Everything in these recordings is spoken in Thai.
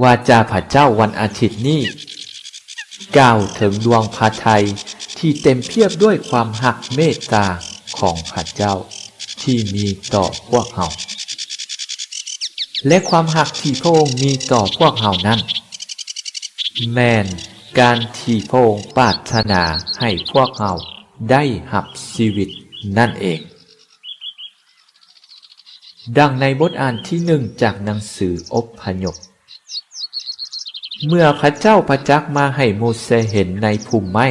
วาจาพระเจ้าวันอาทิตย์นี้กล่าวถึงดวงพระทัยที่เต็มเพียบด้วยความหักเมตตาของพระเจ้าที่มีต่อพวกเราและความหักที่พระองค์มีต่อพวกเรานั้นแม่นการที่พระองค์ปรารถนาให้พวกเราได้รับชีวิตนั่นเองดังในบทอ่านที่1จากหนังสืออพยพเมื่อพระเจ้าประจักษ์มาให้โมเสสเห็นในภูมิไม้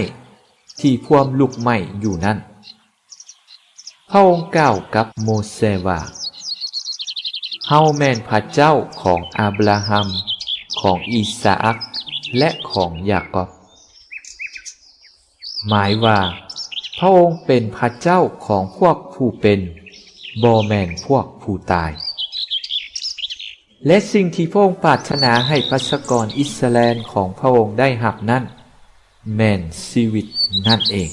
ที่ท่วมลุกไหม้อยู่นั้นพระองค์กล่าวกับโมเสสว่าเฮาแม่นพระเจ้าของอับราฮัมของอิสาอัคและของยากอบหมายว่าพระองค์เป็นพระเจ้าของพวกผู้เป็นบ่แม่นพวกผู้ตายและสิ่งที่พระองค์ปรารถนาให้ประชากรอิสราเอลของพระองค์ได้รับนั้นแม่นชีวิตนั่นเอง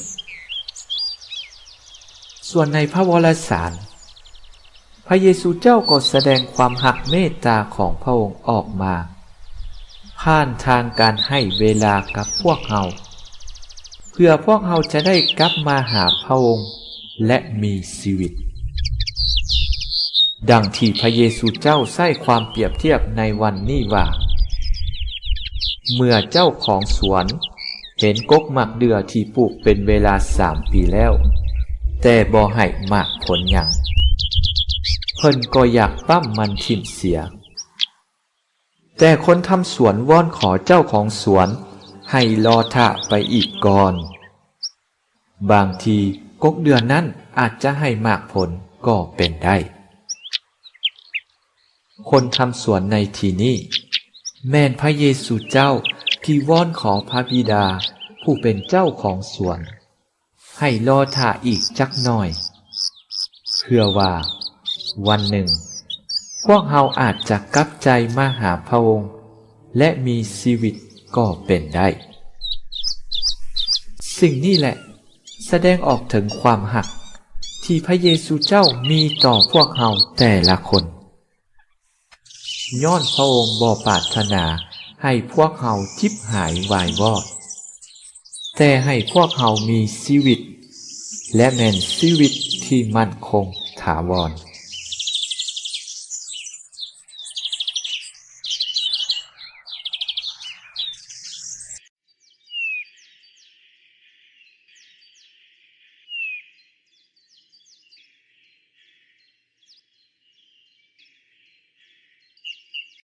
ส่วนในพระวรสารพระเยซูเจ้าก็แสดงความหักเมตตาของพระองค์ออกมาผ่านทางการให้เวลากับพวกเราเพื่อพวกเราจะได้กลับมาหาพระองค์และมีชีวิตดังที่พระเยซูเจ้าใช้ความเปรียบเทียบในวันนี้ว่าเมื่อเจ้าของสวนเห็นกกหมากเดือที่ปลูกเป็นเวลา3 ปีแล้วแต่บ่ให้หมากผลหยังเพิ่นก็อยากปั้มมันทิ่มเสียแต่คนทำสวนวอนขอเจ้าของสวนให้รอท่าไปอีกก่อนบางทีกกเดือนนั้นอาจจะให้หมากผลก็เป็นได้คนทำสวนในที่นี้แม่นพระเยซูเจ้าที่วอนขอพระบิดาผู้เป็นเจ้าของสวนให้รอท่าอีกจักหน่อยเพื่อว่าวันหนึ่งพวกเราอาจจะกลับใจมาหาพระองค์และมีชีวิตก็เป็นได้สิ่งนี้แหละแสดงออกถึงความหักที่พระเยซูเจ้ามีต่อพวกเราแต่ละคนย้อนพระองค์บ่ปรารถนาให้พวกเราทิพหายวายวอดแต่ให้พวกเรามีชีวิตและแม่นชีวิตที่มั่นคงถาวร